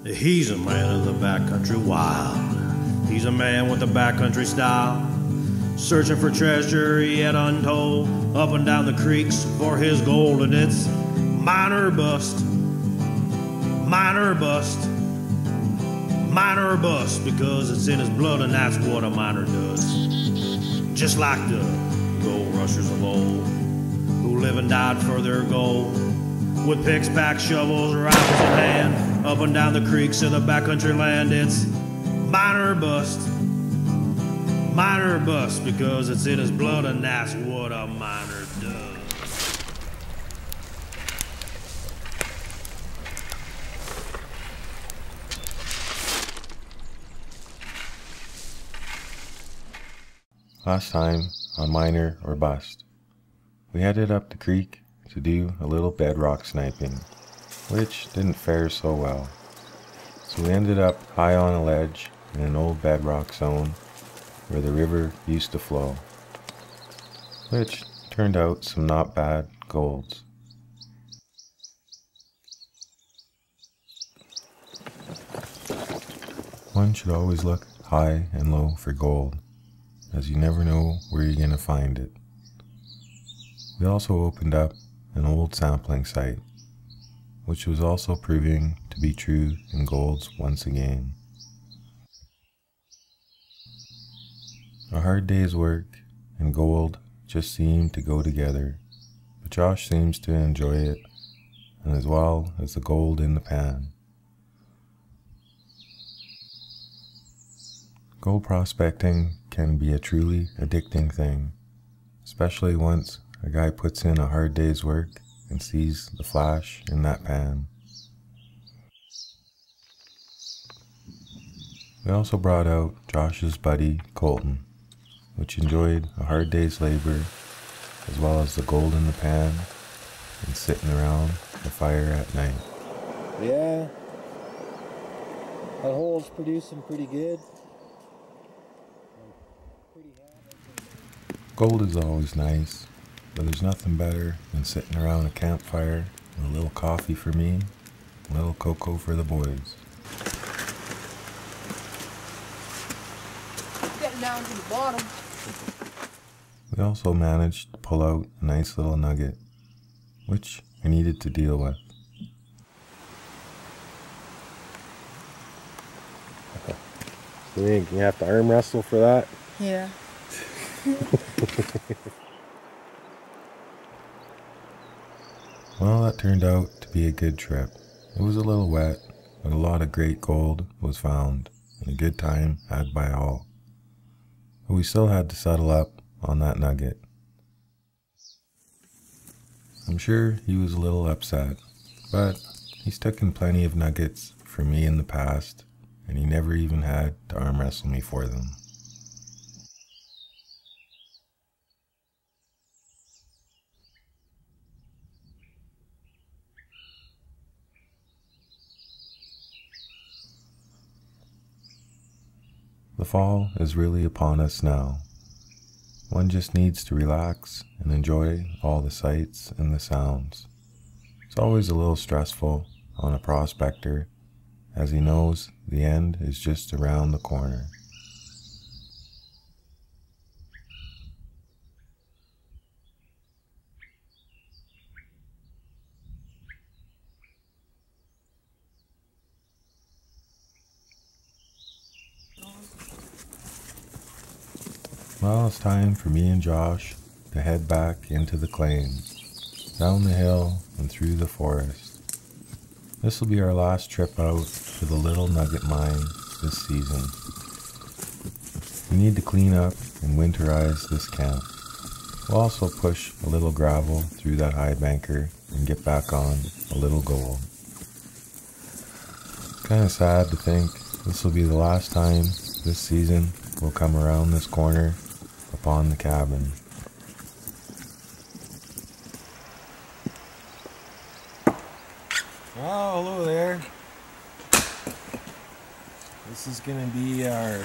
He's a man of the backcountry wild. He's a man with a backcountry style, searching for treasure yet untold, up and down the creeks for his gold. And it's mine or bust, mine or bust, mine or bust, because it's in his blood and that's what a miner does. Just like the gold rushers of old, who live and died for their gold, with picks, packs, shovels, rifles in hand, up and down the creeks of the backcountry land. It's mine or bust, mine or bust, because it's in his blood and that's what a miner does. Last time on Miner or Bust, we headed up the creek to do a little bedrock sniping, which didn't fare so well. So we ended up high on a ledge in an old bedrock zone where the river used to flow, which turned out some not bad golds. One should always look high and low for gold, as you never know where you're going to find it. We also opened up an old sampling site, which was also proving to be true in golds once again. A hard day's work and gold just seemed to go together, but Josh seems to enjoy it, and as well as the gold in the pan. Gold prospecting can be a truly addicting thing, especially once a guy puts in a hard day's work and sees the flash in that pan. We also brought out Josh's buddy Colton, which enjoyed a hard day's labor as well as the gold in the pan and sitting around the fire at night. Yeah, that hole's producing pretty good. Gold is always nice, but there's nothing better than sitting around a campfire with a little coffee for me, a little cocoa for the boys. Getting down to the bottom. We also managed to pull out a nice little nugget, which I needed to deal with. You think you have to arm wrestle for that? Yeah. Well, that turned out to be a good trip. It was a little wet, but a lot of great gold was found, and a good time had by all. But we still had to settle up on that nugget. I'm sure he was a little upset, but he's taken plenty of nuggets from me in the past, and he never even had to arm wrestle me for them. The fall is really upon us now. One just needs to relax and enjoy all the sights and the sounds. It's always a little stressful on a prospector, as he knows the end is just around the corner. Well, it's time for me and Josh to head back into the claims, down the hill and through the forest. This will be our last trip out to the Little Nugget Mine this season. We need to clean up and winterize this camp. We'll also push a little gravel through that high banker and get back on a little gold. Kinda sad to think this will be the last time this season we'll come around this corner upon the cabin. Oh, hello there. This is gonna be our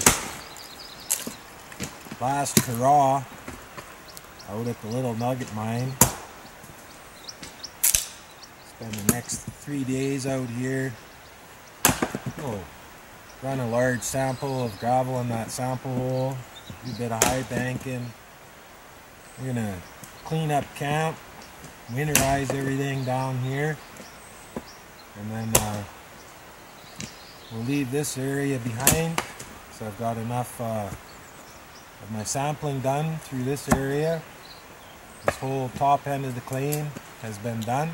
last hurrah out at the Little Nugget Mine. Spend the next 3 days out here We'll run a large sample of gravel in that sample hole, do a bit of high banking. We're gonna clean up camp, winterize everything down here, and then we'll leave this area behind. So I've got enough of my sampling done through this area. This whole top end of the claim has been done.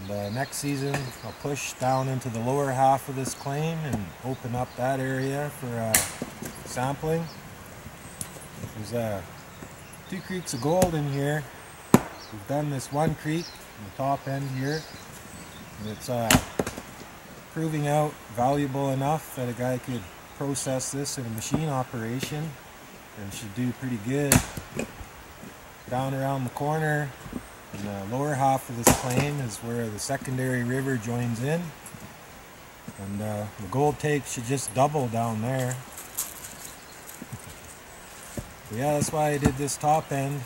And next season I'll push down into the lower half of this claim and open up that area for sampling. There's 2 creeks of gold in here. We've done this one creek in the top end here, and it's proving out valuable enough that a guy could process this in a machine operation and should do pretty good. Down around the corner in the lower half of this claim is where the secondary river joins in, and the gold take should just double down there. But yeah, that's why I did this top end,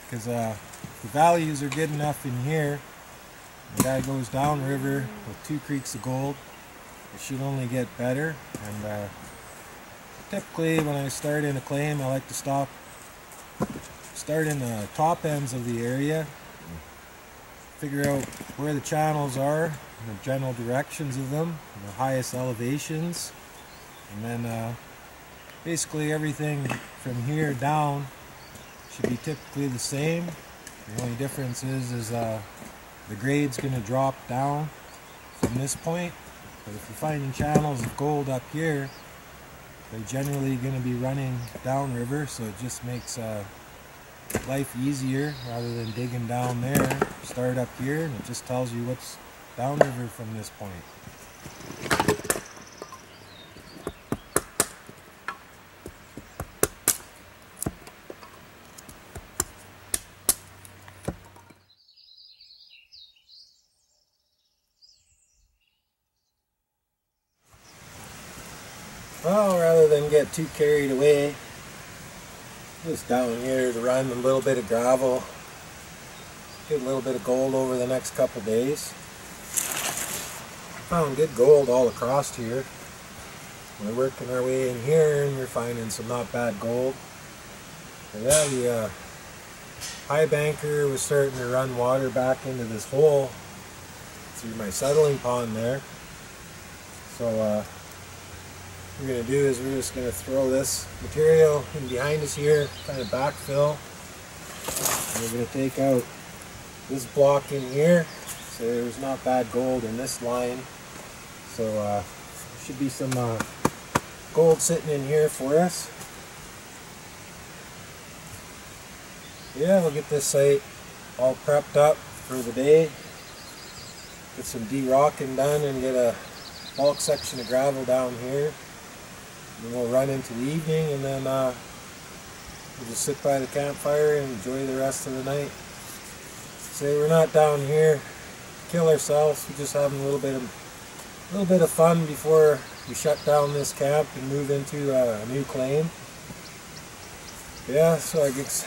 because the values are good enough in here. The guy goes down river with 2 creeks of gold. It should only get better. And typically when I start in a claim, I like to start in the top ends of the area, figure out where the channels are, and the general directions of them, and the highest elevations, and then basically everything from here down should be typically the same. The only difference is the grade's going to drop down from this point. But if you're finding channels of gold up here, they're generally going to be running downriver, so it just makes life easier rather than digging down there. Start up here and it just tells you what's downriver from this point. Well, rather than get too carried away, just down here to run a little bit of gravel, get a little bit of gold over the next couple days. Found good gold all across here. We're working our way in here and we're finding some not bad gold. And yeah, the high banker was starting to run water back into this hole through my settling pond there. So what we're going to do is we're just going to throw this material in behind us here, kind of backfill. And we're going to take out this block in here. So there's not bad gold in this line. So should be some gold sitting in here for us. Yeah, we'll get this site all prepped up for the day. Get some de-rocking done and get a bulk section of gravel down here. And we'll run into the evening, and then we'll just sit by the campfire and enjoy the rest of the night. Say we're not down here to kill ourselves. We're just having a little bit of fun before we shut down this camp and move into a new claim. Yeah, so I guess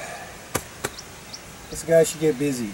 this guy should get busy.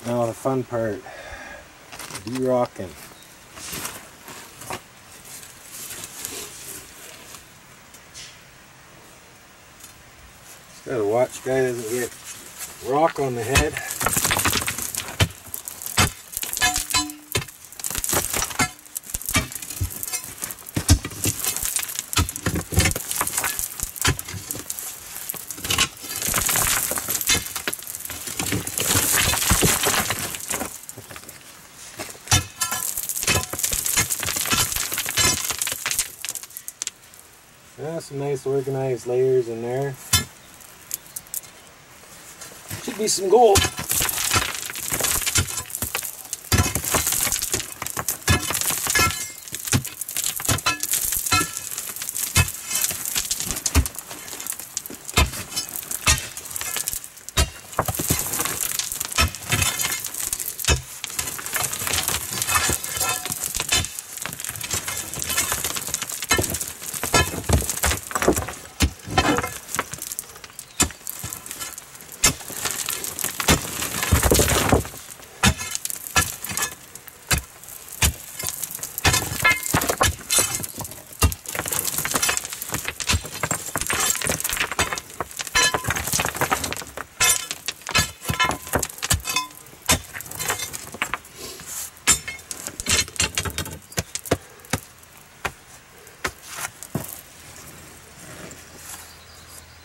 Now the fun part, de-rocking. Just gotta watch guy doesn't get rock on the head. Yeah, some nice organized layers in there. Should be some gold.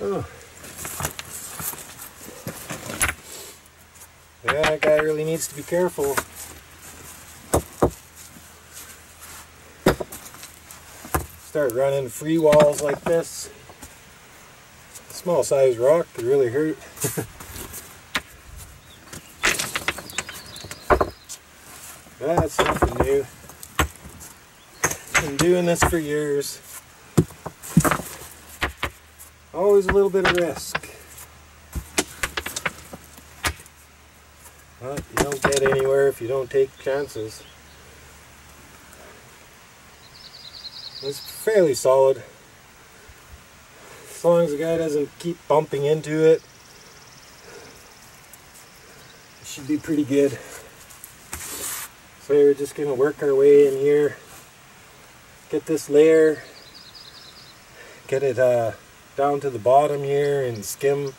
Oh. Yeah, that guy really needs to be careful. Start running free walls like this. Small size rock could really hurt. That's nothing new. Been doing this for years. Always a little bit of risk. But you don't get anywhere if you don't take chances. It's fairly solid. As long as the guy doesn't keep bumping into it, it should be pretty good. So we're just going to work our way in here. Get this layer. Get it down to the bottom here and skim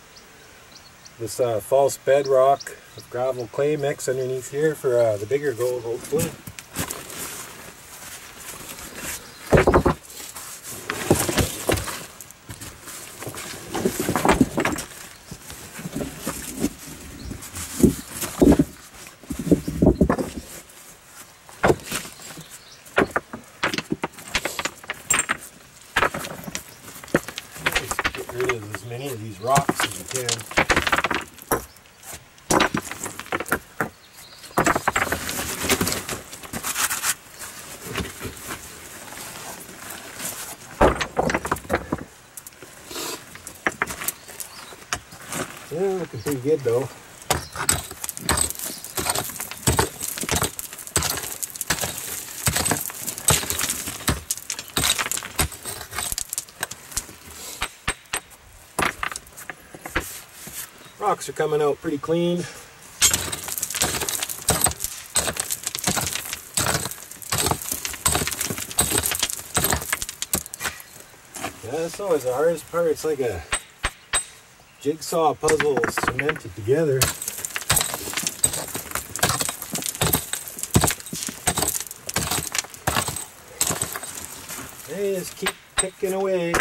this false bedrock with gravel clay mix underneath here for the bigger gold, hopefully. Rid of as many of these rocks as you can. Yeah, looking pretty good though. Rocks are coming out pretty clean. Yeah, that's always the hardest part. It's like a jigsaw puzzle cemented together. Hey, just keep picking away.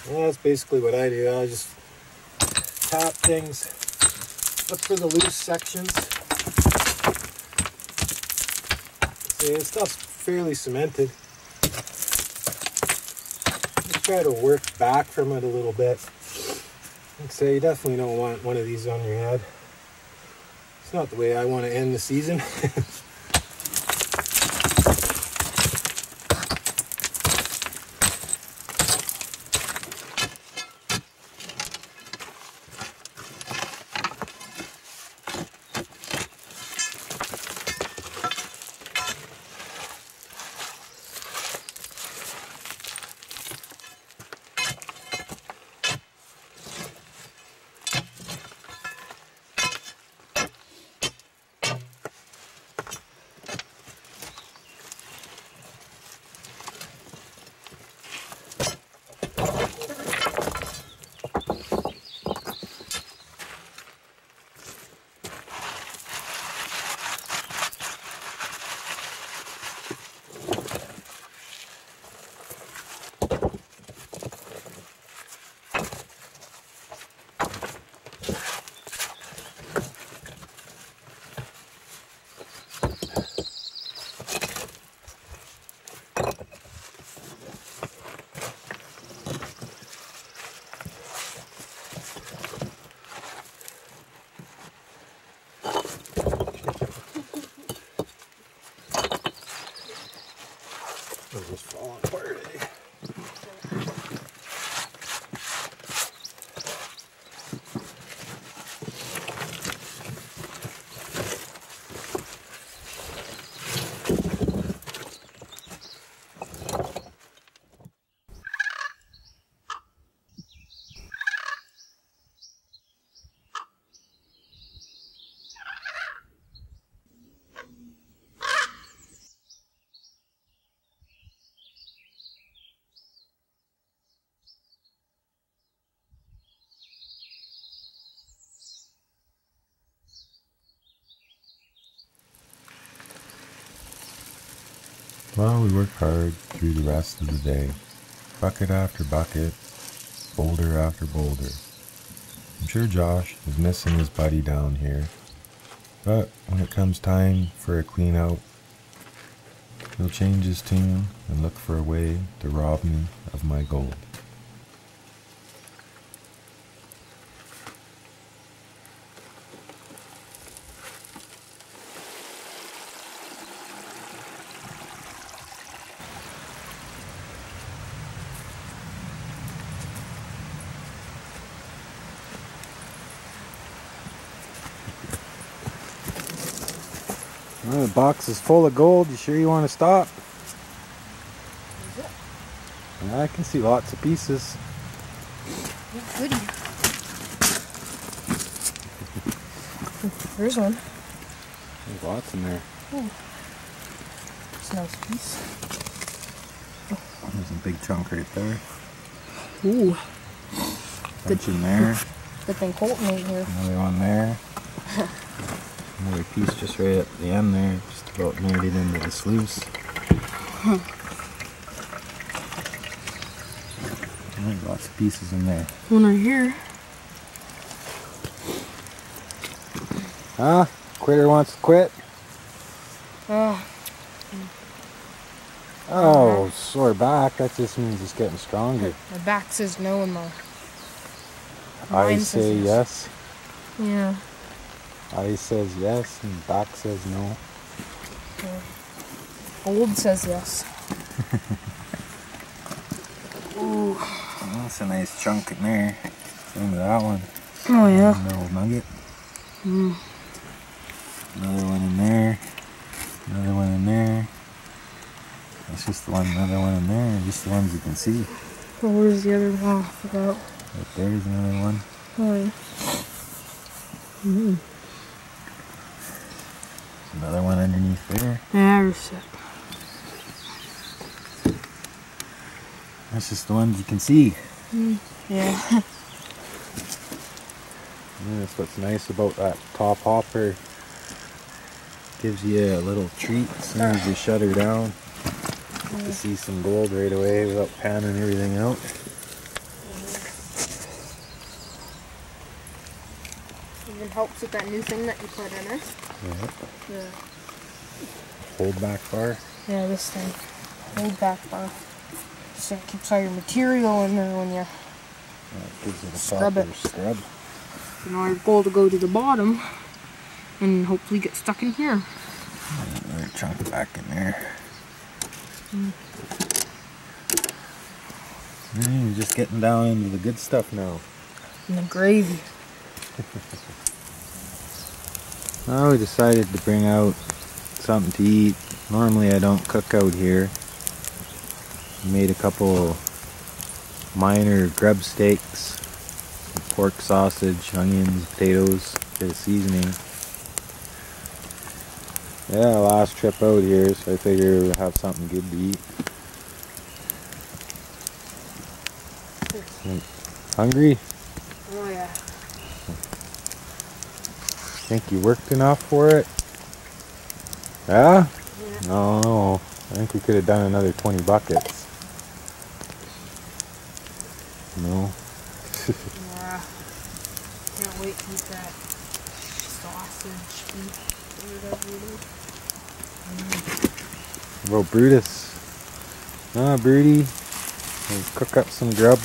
Well, that's basically what I do. I just tap things, look for the loose sections. See, this stuff's fairly cemented. Just try to work back from it a little bit. Like I say, you definitely don't want one of these on your head. It's not the way I want to end the season. Well, we worked hard through the rest of the day. Bucket after bucket, boulder after boulder. I'm sure Josh is missing his buddy down here. But when it comes time for a clean out, he'll change his tune and look for a way to rob me of my gold. Well, the box is full of gold. You sure you want to stop? Yeah, I can see lots of pieces. Oh, goody. There's one. There's lots in there. Oh. It's a nice piece. There's a big chunk right there. Ooh. Bunch in there. Good thing Colton ain't here. Another one there. Another piece just right at the end there. Just about made it into the sluice. There's lots of pieces in there. One right here. Huh? Quitter wants to quit? Oh, sore back. That just means it's getting stronger. My back says no and my I mind say says yes. Yeah. I says yes and back says no. Yeah. Old says yes. Ooh. That's a nice chunk in there. Same with that one. Oh yeah. Little nugget. Another one in there. Another one in there. That's just the one, another one in there. Just the ones you can see. Oh, where's the other one? I forgot. Right there's another one. Oh yeah. Another one underneath there. Yeah, you're sick. That's just the ones you can see. Yeah. Yeah, that's what's nice about that top hopper. Gives you a little treat as soon as you shut her down. To see some gold right away without panning everything out. Even helps with that new thing that you put in it. Yeah. The Hold back bar. Yeah, this thing. Hold back bar. So it keeps all your material in there when you Gives it a Scrub proper it. scrub. our gold to go to the bottom and hopefully get stuck in here. Another chunk back in there. You're just getting down into the good stuff now. And the gravy. Well, we decided to bring out something to eat. Normally I don't cook out here. Made a couple minor grub steaks, pork sausage, onions, potatoes, bit of seasoning. Yeah, last trip out here, so I figure we'll have something good to eat. Hungry? Oh yeah. Think you worked enough for it? Yeah? No, I think we could have done another 20 buckets. No? Yeah. Can't wait to eat that sausage beef or whatever it is. What about Brutus? Ah, Broody. We'll cook up some grub.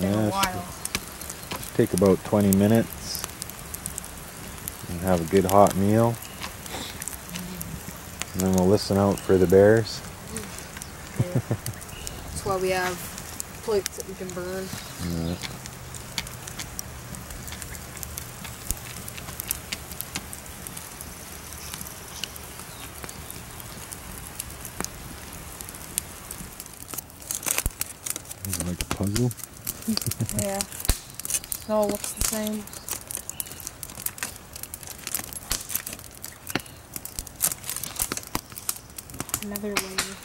Been Yeah, a while. just take about 20 minutes and have a good hot meal. And then we'll listen out for the bears. Yeah. That's why we have plates that we can burn. Yeah. Is it like a puzzle? Yeah. It all looks the same. Another layer.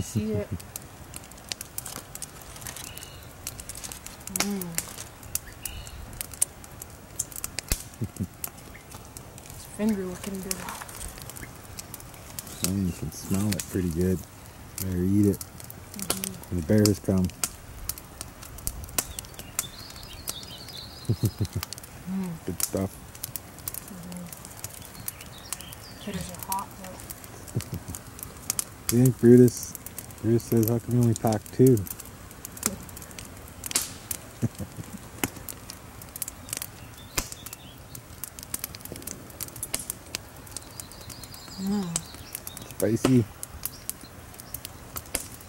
See it? It's finger looking good. And you can smell it pretty good. Better eat it. The bears come. Good stuff. Critters are hot though. Do you think Brutus says, how come you only packed 2? Spicy?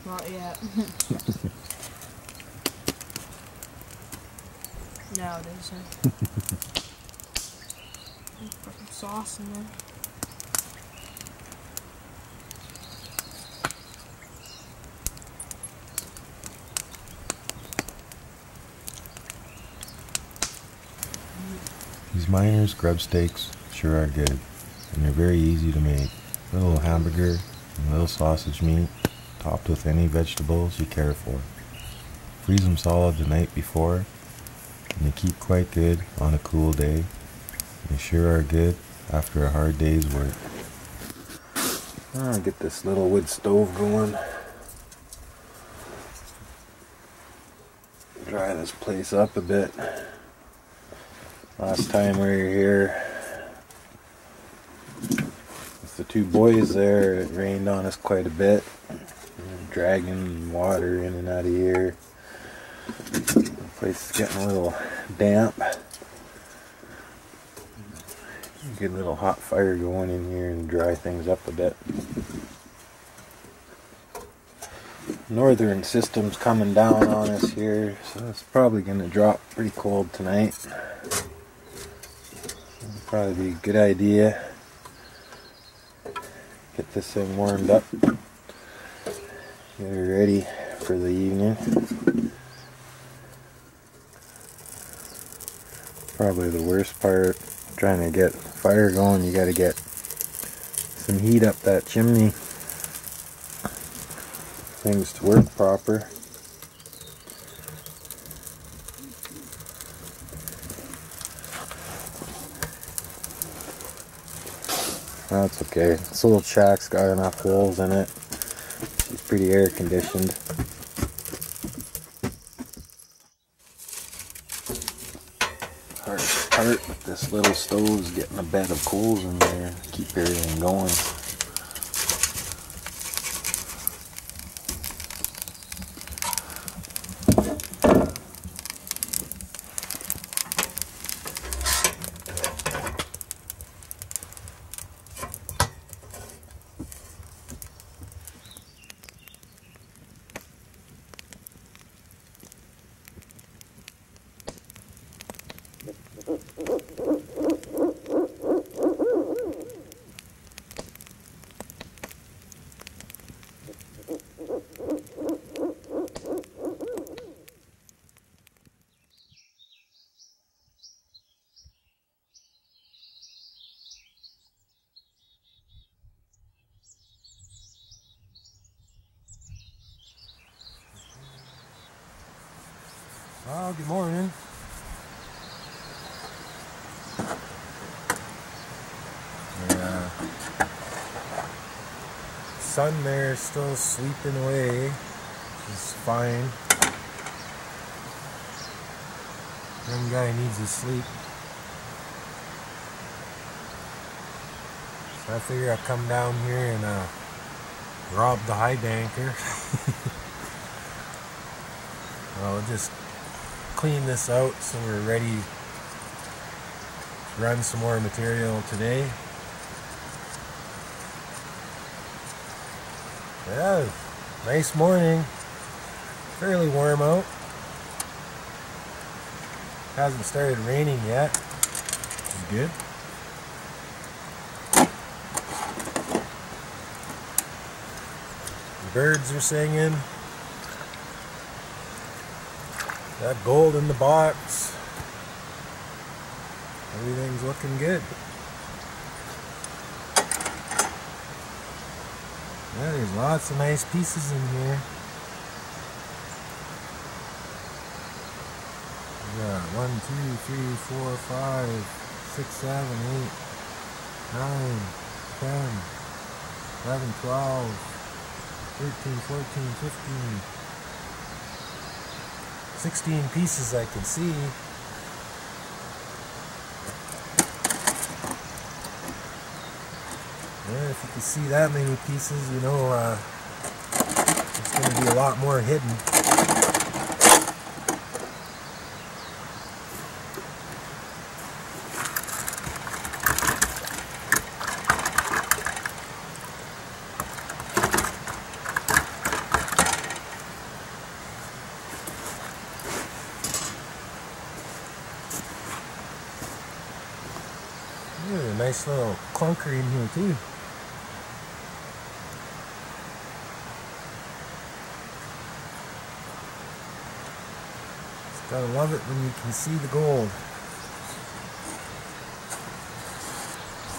Not yet. No, it isn't. Put some sauce in there. These miners' grub steaks sure are good, and they're very easy to make. A little hamburger and a little sausage meat, topped with any vegetables you care for. Freeze them solid the night before, and they keep quite good on a cool day. They sure are good after a hard day's work. I'll get this little wood stove going. Dry this place up a bit. Last time we were here with the 2 boys there, it rained on us quite a bit. Dragging water in and out of here. The place is getting a little damp. Get a little hot fire going in here and dry things up a bit. Northern system's coming down on us here, so it's probably going to drop pretty cold tonight. Probably be a good idea. Get this thing warmed up. Get it ready for the evening. Probably the worst part, trying to get fire going, you got to get some heat up that chimney. Things to work proper. That's okay. This little shack's got enough holes in it. It's pretty air conditioned. Hardest part with this little stove is getting a bed of coals in there. Keep everything going. Oh, good morning. Sun there is still sleeping away, which is fine. Young guy needs his sleep. So I figure I'll come down here and rob the high banker. I'll just clean this out so we're ready to run some more material today. Yeah, nice morning. Fairly warm out. Hasn't started raining yet. Which is good. The birds are singing. Got gold in the box. Everything's looking good. Yeah, there's lots of nice pieces in here. We got 1, 2, 3, 4, 5, 6, 7, 8, 9, 10, 11, 12, 13, 14, 15, 16 pieces I can see. Yeah, if you can see that many pieces, you know it's going to be a lot more hidden. There's a nice little clunker in here too. Gotta love it when you can see the gold.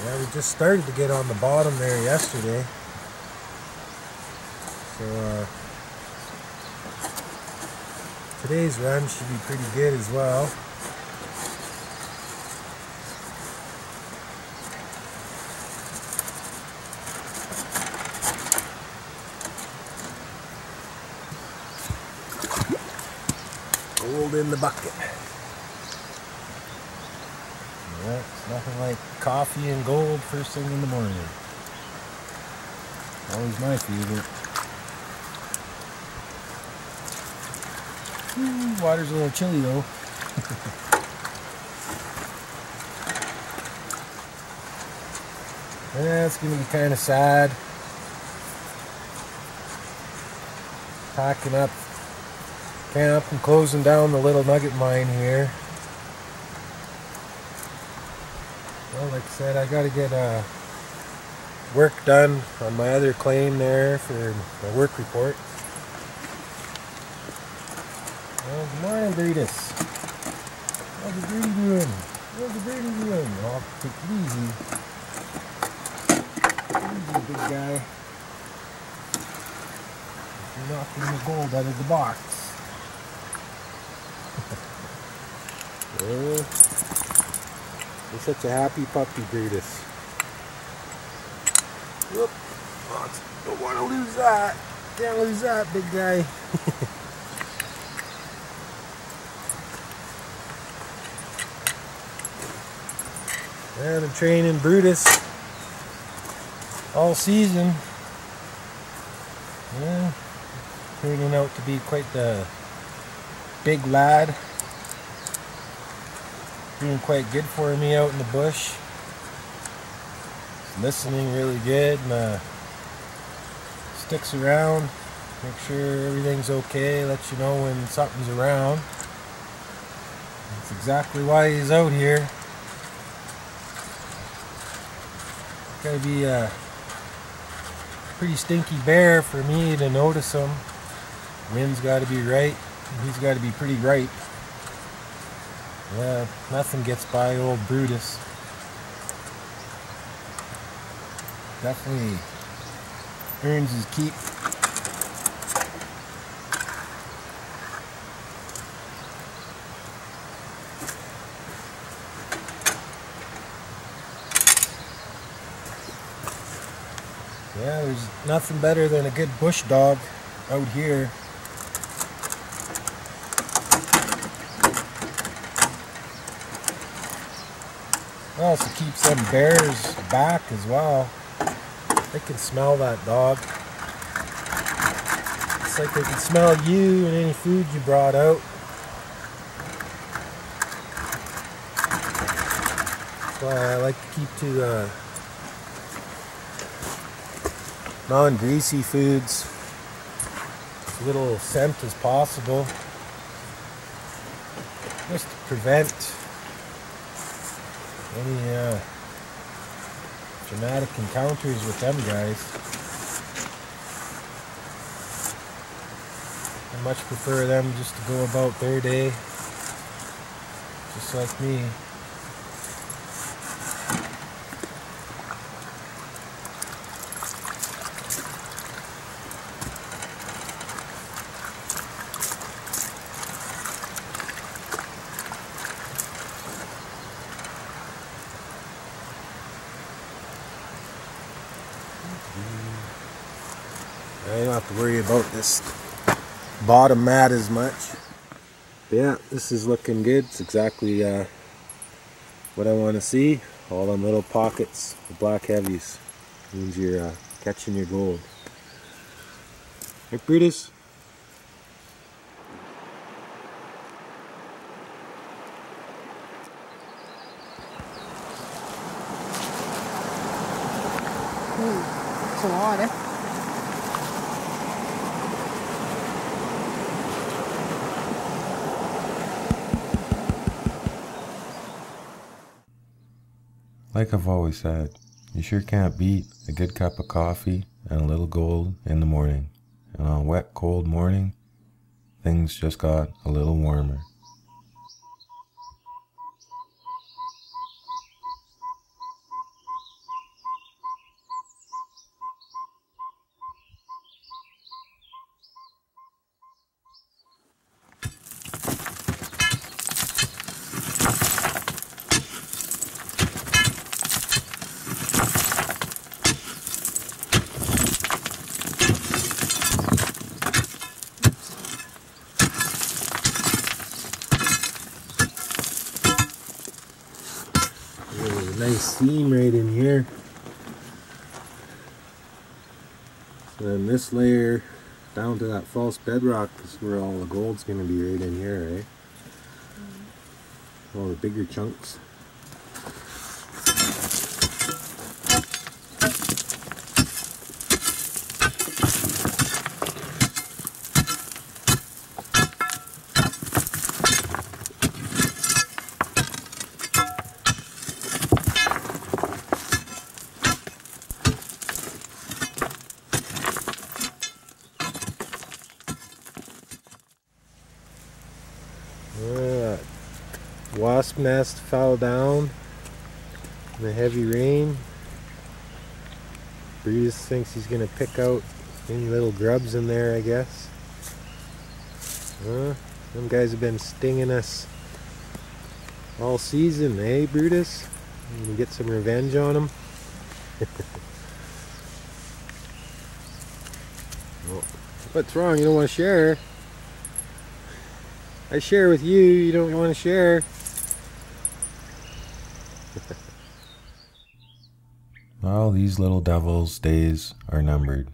Yeah, we just started to get on the bottom there yesterday. So today's run should be pretty good as well. Gold in the bucket. Yeah, it's nothing like coffee and gold first thing in the morning. Always my favorite. Water's a little chilly though. Yeah, it's gonna be kind of sad. Packing up camp and closing down the Little Nugget Mine here. Well, like I said, I gotta get work done on my other claim there for my work report. Well, good morning, Breedis. How's the breeding doing? How's the breeding doing? I'll take it easy. Easy, big guy. You're knocking the gold out of the box. Oh, you're such a happy puppy, Breedis. Whoop. Oh, don't want to lose that. Can't lose that, big guy. Yeah, I've been training Brutus all season. Yeah, turning out to be quite the big lad. Doing quite good for me out in the bush. He's listening really good and sticks around, make sure everything's okay, lets you know when something's around. That's exactly why he's out here. Gotta be a pretty stinky bear for me to notice him. Wind's gotta be right, and he's gotta be pretty ripe. Yeah, nothing gets by old Brutus. Definitely earns his keep. Yeah, there's nothing better than a good bush dog out here. Also keeps them bears back as well. They can smell that dog. It's like they can smell you and any food you brought out. That's why I like to keep to non-greasy foods, as little scent as possible, just to prevent any dramatic encounters with them guys. I much prefer them just to go about their day, just like me. don't have to worry about this bottom mat as much. But yeah, this is looking good. It's exactly what I want to see. All them little pockets of black heavies means you're catching your gold. Hey, Brutus. It's a lot, eh? Like I've always said, you sure can't beat a good cup of coffee and a little gold in the morning. And on a wet, cold morning, things just got a little warmer. There's a nice seam right in here. So then this layer down to that false bedrock is where all the gold's going to be, right in here, eh? All the bigger chunks. Wasp nest fell down in the heavy rain. Brutus thinks he's going to pick out any little grubs in there, I guess. Them guys have been stinging us all season, eh, Brutus? You can get some revenge on them. Oh, what's wrong? You don't want to share? I share with you, you don't want to share. Well, these little devils' days are numbered.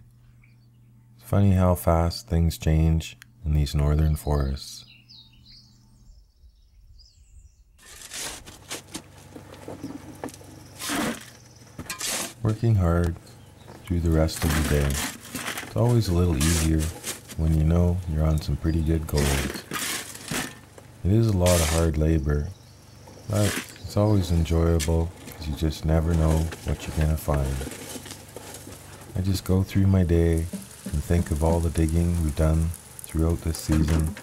It's funny how fast things change in these northern forests. Working hard through the rest of the day. It's always a little easier when you know you're on some pretty good gold. It is a lot of hard labor, but it's always enjoyable because you just never know what you're gonna find. I just go through my day and think of all the digging we've done throughout this season,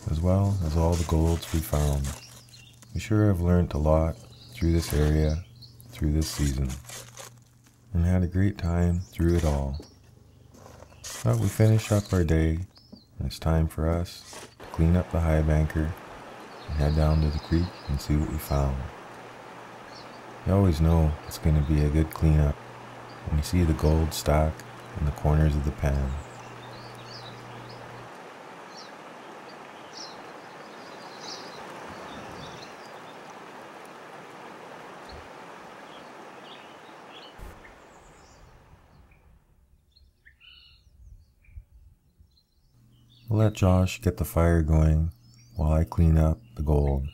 as well as all the golds we found. We sure have learned a lot through this area, through this season, and had a great time through it all. But we finish up our day, and it's time for us to clean up the high banker and head down to the creek and see what we found. You always know it's going to be a good cleanup when you see the gold stack in the corners of the pan. We'll let Josh get the fire going while I clean up the gold.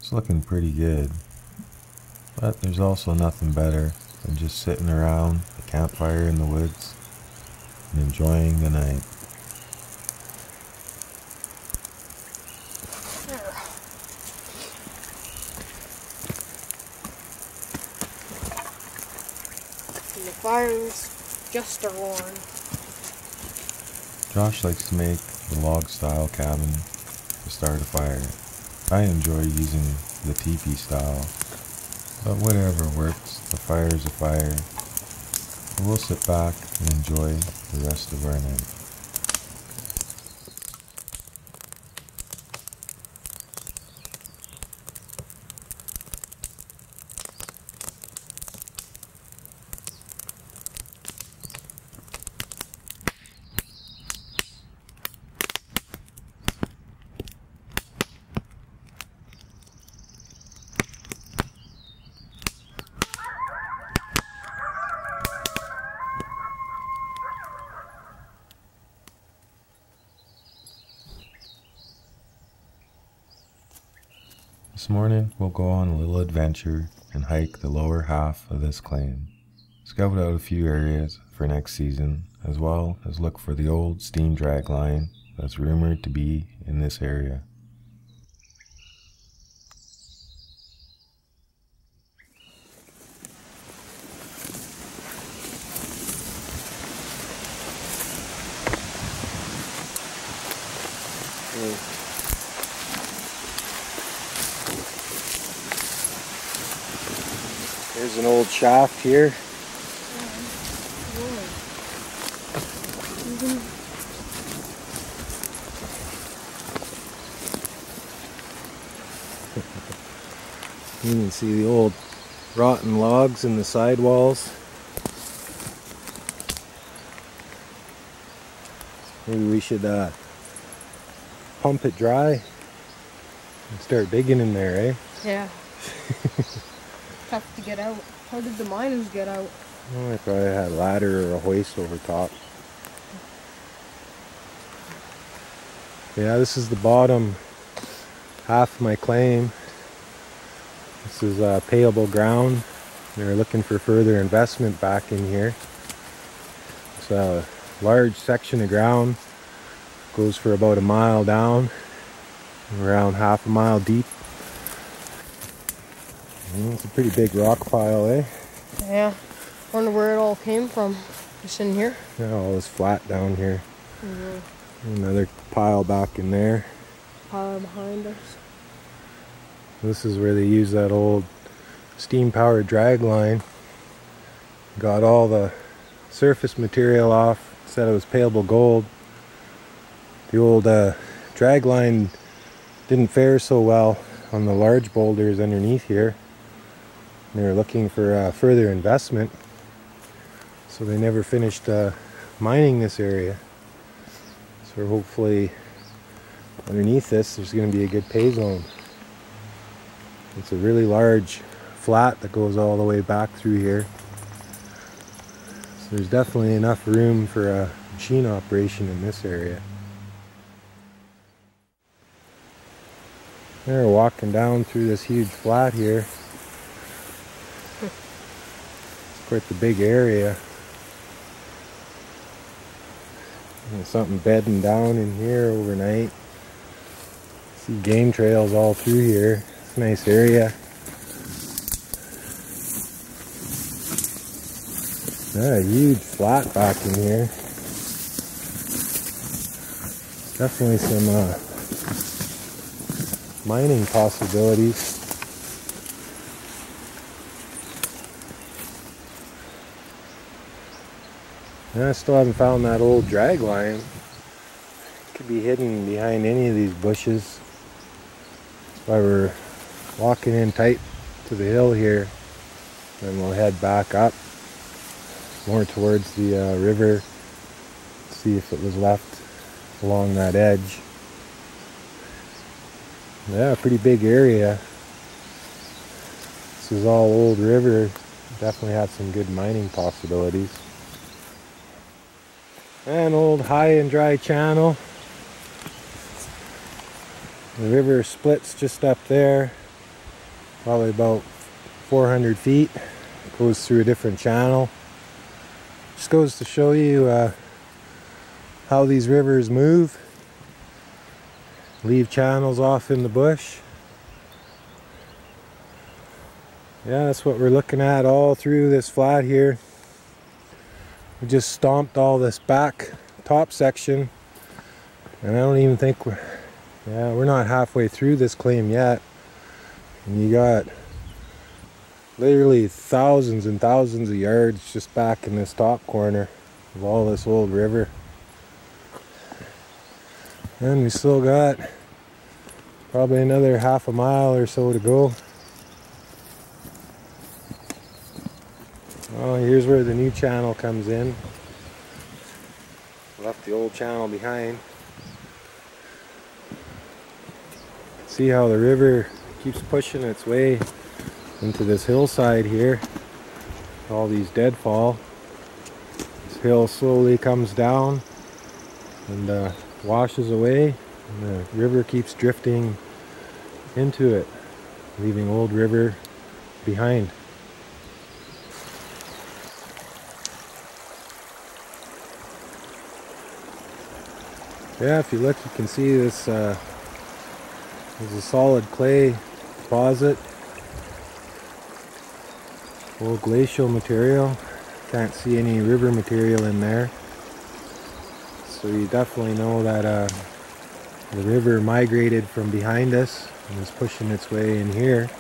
It's looking pretty good, but there's also nothing better than just sitting around the campfire in the woods and enjoying the night. And the fire's just on. Josh likes to make the log-style cabin to start a fire. I enjoy using the teepee style, but whatever works, the fire's a fire. We'll sit back and enjoy the rest of our night. This morning we'll go on a little adventure and hike the lower half of this claim. Scout out a few areas for next season, as well as look for the old steam drag line that's rumored to be in this area. There's an old shaft here. You can see the old rotten logs in the sidewalls. Maybe we should pump it dry and start digging in there, eh? Yeah. Tough to get out. How did the miners get out? Oh, I probably had a ladder or a hoist over top. Yeah, this is the bottom half of my claim. This is payable ground. They're looking for further investment back in here. It's a large section of ground. Goes for about a mile down, around half a mile deep. It's a pretty big rock pile, eh? Yeah. Wonder where it all came from. Just in here? Yeah, all this flat down here. Another pile back in there. Pile behind us. This is where they use that old steam-powered drag line. Got all the surface material off. Said it was payable gold. The old drag line didn't fare so well on the large boulders underneath here. They were looking for further investment, so they never finished mining this area. So hopefully underneath this there's going to be a good pay zone. It's a really large flat that goes all the way back through here. So there's definitely enough room for a machine operation in this area. They're walking down through this huge flat here. It's quite the big area. There's something bedding down in here overnight. See game trails all through here. It's a nice area. A huge flat back in here. Definitely some mining possibilities. And I still haven't found that old drag line. Could be hidden behind any of these bushes. That's why we're walking in tight to the hill here. Then we'll head back up more towards the river. See if it was left along that edge. Yeah, pretty big area. This is all old river. Definitely had some good mining possibilities. An old high and dry channel. The river splits just up there, probably about 400 feet. Goes through a different channel. Just goes to show you how these rivers move. Leave channels off in the bush. Yeah, that's what we're looking at all through this flat here. We just stomped all this back top section, and I don't even think we're not halfway through this claim yet. And you got literally thousands and thousands of yards just back in this top corner of all this old river. And we still got probably another half a mile or so to go. Oh, here's where the new channel comes in. Left the old channel behind. See how the river keeps pushing its way into this hillside here. All these deadfall. This hill slowly comes down and washes away, and the river keeps drifting into it. leaving Old River behind. Yeah, if you look, you can see this there's a solid clay deposit, old glacial material. Can't see any river material in there, so you definitely know that the river migrated from behind us and is pushing its way in here.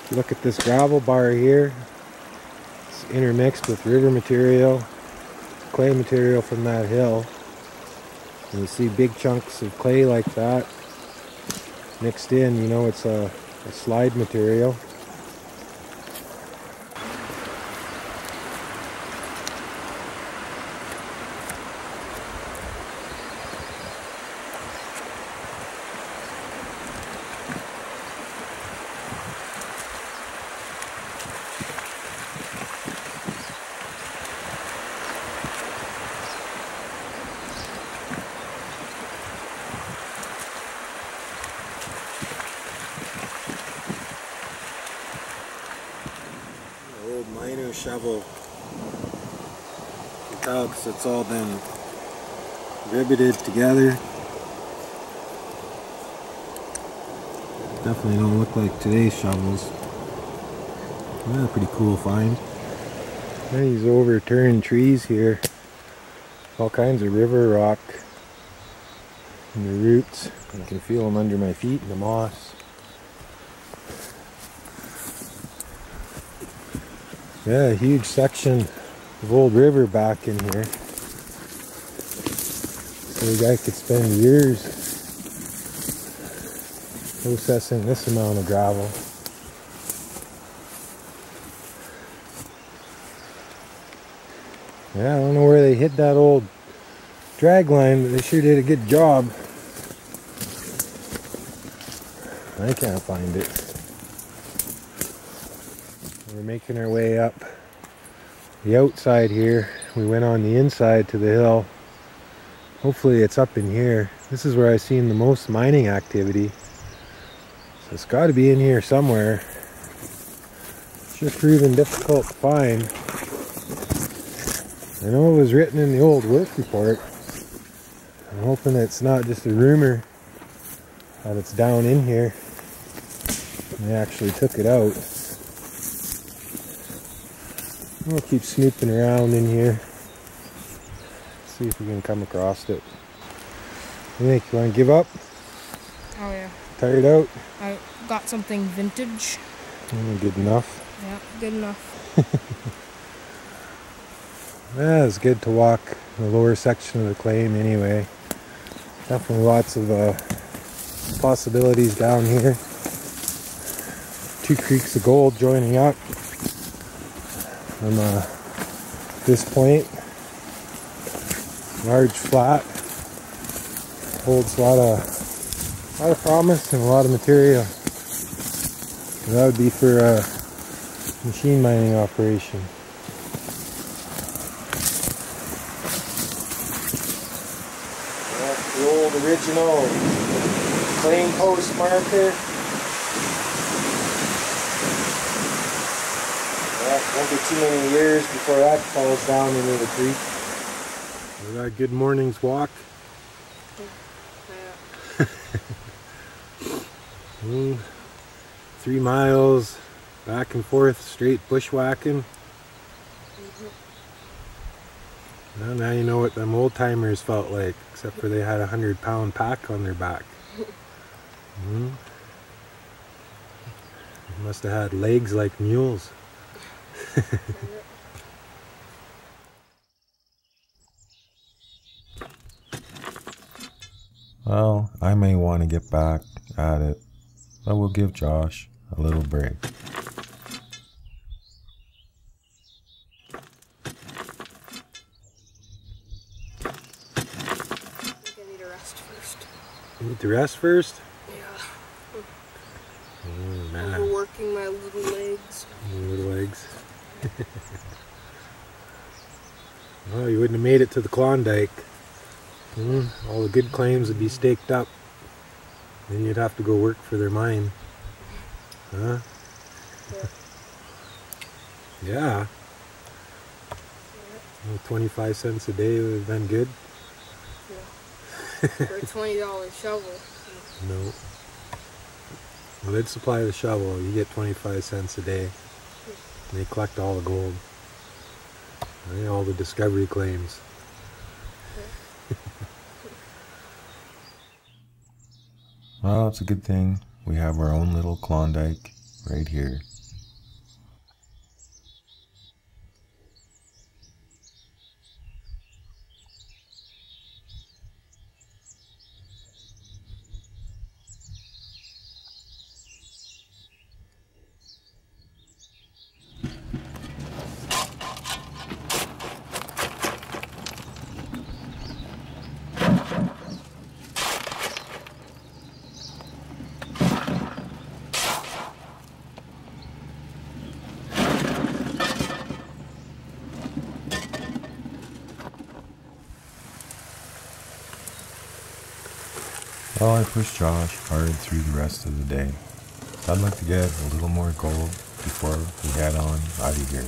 If you look at this gravel bar here, it's intermixed with river material, clay material from that hill. And you see big chunks of clay like that mixed in, you know it's a slide material. Old miner shovel. You can tell because it's all been riveted together. Definitely don't look like today's shovels. Yeah, pretty cool find. These overturned trees here. All kinds of river rock in the roots. I can feel them under my feet in the moss. Yeah, a huge section of old river back in here. So the guy could spend years processing this amount of gravel. Yeah, I don't know where they hit that old drag line, but they sure did a good job. I can't find it. We're making our way up the outside here. We went on the inside to the hill. Hopefully it's up in here. This is where I've seen the most mining activity. So it's got to be in here somewhere. It's just proven difficult to find. I know it was written in the old work report. I'm hoping it's not just a rumor that it's down in here. They actually took it out. We'll keep snooping around in here. See if we can come across it. What do you think? You want to give up? Oh yeah. Tired out? I got something vintage. Good enough. Yeah, good enough. Yeah, it's good to walk the lower section of the claim anyway. Definitely lots of possibilities down here. Two creeks of gold joining up from this point. Large flat. Holds a lot of promise and a lot of material. And that would be for a machine mining operation. That's the old original claim post marker. Won't be too many years before that falls down into the creek. We got a good morning's walk. Yeah. 3 miles back and forth, straight bushwhacking. Well, now you know what them old timers felt like, except for they had a 100-pound pack on their back. They must have had legs like mules. Well, I may want to get back at it, but we'll give Josh a little break. I think I need to rest first. You need to rest first? Yeah. Oh, man. Overworking my little legs. Your little legs. Well, you wouldn't have made it to the Klondike. All the good claims would be staked up. Then you'd have to go work for their mine. Huh? Yeah. Well, 25 cents a day would have been good. Yeah. For a $20 shovel. No. Well, they'd supply the shovel. You get 25 cents a day. And they collect all the gold. Right? All the discovery claims. Well, it's a good thing we have our own little Klondike right here. Well, I pushed Josh hard through the rest of the day. I'd like to get a little more gold before we head on out of here.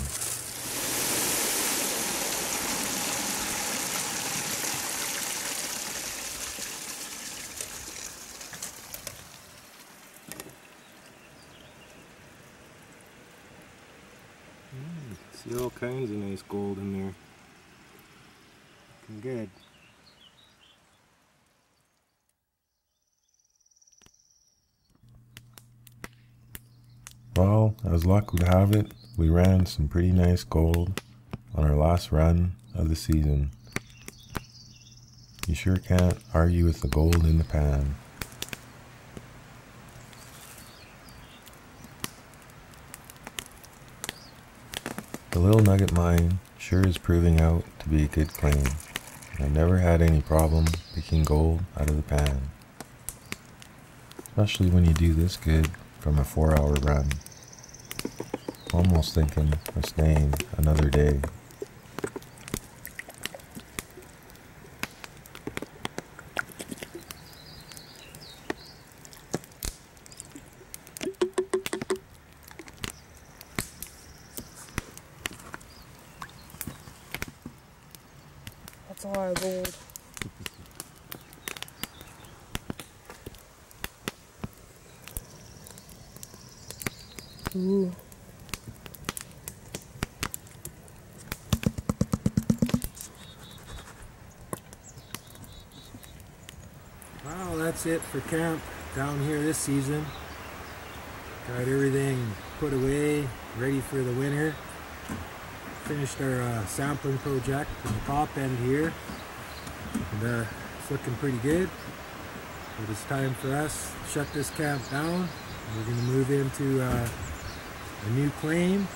See all kinds of nice gold in there. Looking good. Well, as luck would have it, we ran some pretty nice gold on our last run of the season. You sure can't argue with the gold in the pan. The Little Nugget Mine sure is proving out to be a good claim. I've never had any problem picking gold out of the pan. Especially when you do this good from a 4-hour run. Almost thinking of staying another day. That's a lot of gold. Ooh. Well, that's it for camp down here this season. Got everything put away, ready for the winter. Finished our sampling project in the top end here. And it's looking pretty good. But it's time for us to shut this camp down. We're going to move into a new claim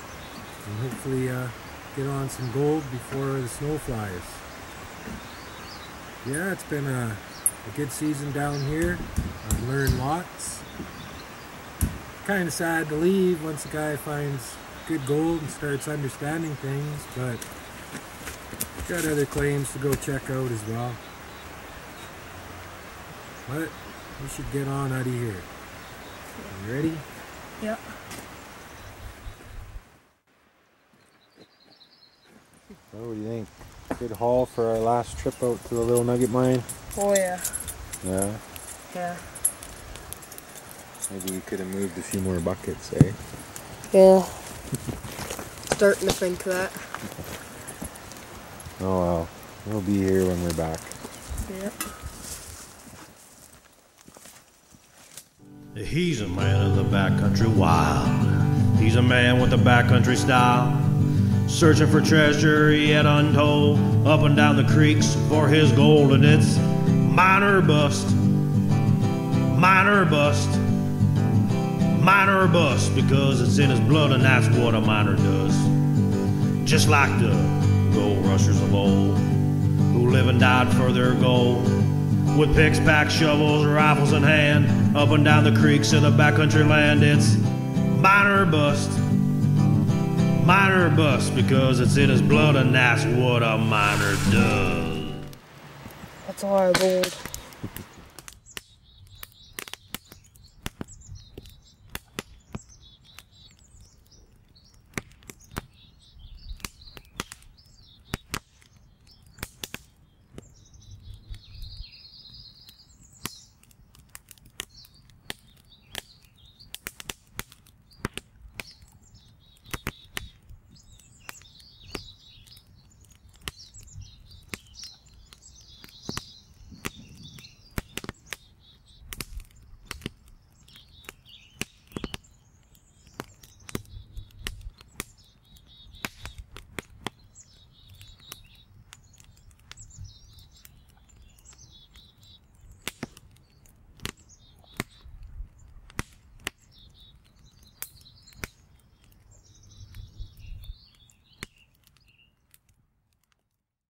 and hopefully get on some gold before the snow flies. Yeah, it's been a good season down here. I've learned lots. Kind of sad to leave once a guy finds good gold and starts understanding things, but got other claims to go check out as well. But we should get on out of here. You ready? Yeah. What do you think? Good haul for our last trip out to the Little Nugget Mine? Oh yeah. Yeah. Yeah. Maybe we could have moved a few more buckets, eh? Yeah. Starting to think that. Oh well. We'll be here when we're back. Yeah. He's a man of the backcountry wild. He's a man with a backcountry style. Searching for treasure yet untold. Up and down the creeks for his gold. And it's mine or bust. Mine or bust. Mine or bust. Because it's in his blood and that's what a miner does. Just like the gold rushers of old, who live and died for their gold. With picks, packs, shovels, rifles in hand, up and down the creeks of the backcountry land. It's mine or bust. Mine or bust, because it's in his blood and that's what a miner does. That's a lot of gold.